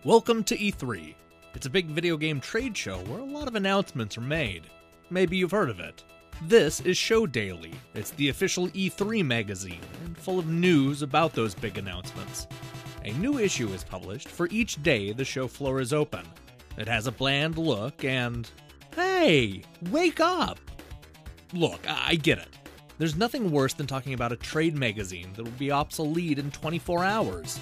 Welcome to E3. It's a big video game trade show where a lot of announcements are made. Maybe you've heard of it. This is Show Daily. It's the official E3 magazine, and full of news about those big announcements. A new issue is published for each day the show floor is open. It has a bland look and... Hey! Wake up! Look, I get it. There's nothing worse than talking about a trade magazine that will be obsolete in 24 hours.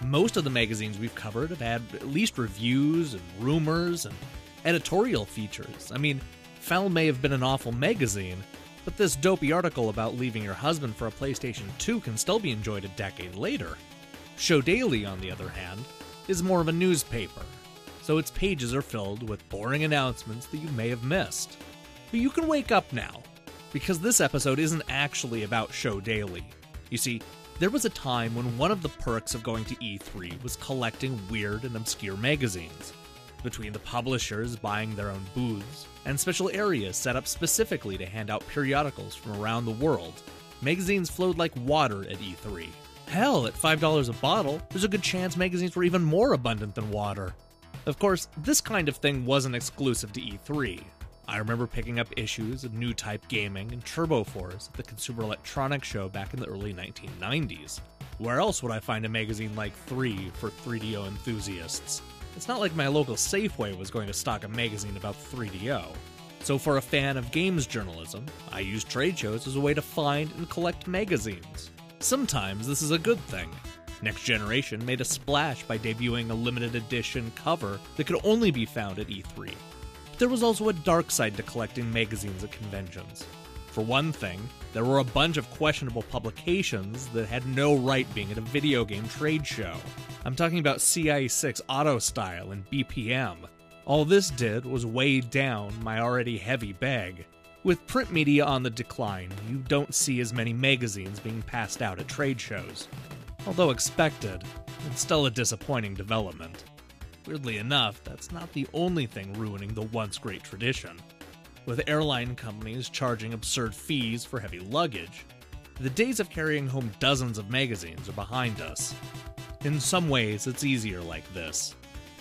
Most of the magazines we've covered have had at least reviews and rumors and editorial features. I mean, Fell may have been an awful magazine, but this dopey article about leaving your husband for a PlayStation 2 can still be enjoyed a decade later. Show Daily, on the other hand, is more of a newspaper, so its pages are filled with boring announcements that you may have missed. But you can wake up now, because this episode isn't actually about Show Daily. You see, there was a time when one of the perks of going to E3 was collecting weird and obscure magazines. Between the publishers buying their own booths, and special areas set up specifically to hand out periodicals from around the world, magazines flowed like water at E3. Hell, at $5 a bottle, there's a good chance magazines were even more abundant than water. Of course, this kind of thing wasn't exclusive to E3. I remember picking up issues of New Type Gaming and Turbo Force at the Consumer Electronics Show back in the early 1990s. Where else would I find a magazine like 3 for 3DO enthusiasts? It's not like my local Safeway was going to stock a magazine about 3DO. So for a fan of games journalism, I use trade shows as a way to find and collect magazines. Sometimes this is a good thing. Next Generation made a splash by debuting a limited edition cover that could only be found at E3. There was also a dark side to collecting magazines at conventions. For one thing, there were a bunch of questionable publications that had no right being at a video game trade show. I'm talking about CI6 AutoStyle and BPM. All this did was weigh down my already heavy bag. With print media on the decline, you don't see as many magazines being passed out at trade shows. Although expected, it's still a disappointing development. Weirdly enough, that's not the only thing ruining the once great tradition. With airline companies charging absurd fees for heavy luggage, the days of carrying home dozens of magazines are behind us. In some ways, it's easier like this,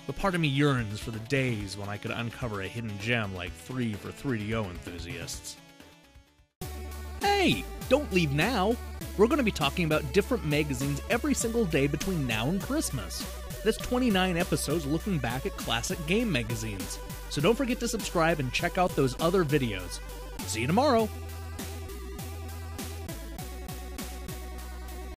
but part of me yearns for the days when I could uncover a hidden gem like 3 for 3DO enthusiasts. Hey, don't leave now! We're going to be talking about different magazines every single day between now and Christmas. That's 29 episodes looking back at classic game magazines. So don't forget to subscribe and check out those other videos. See you tomorrow!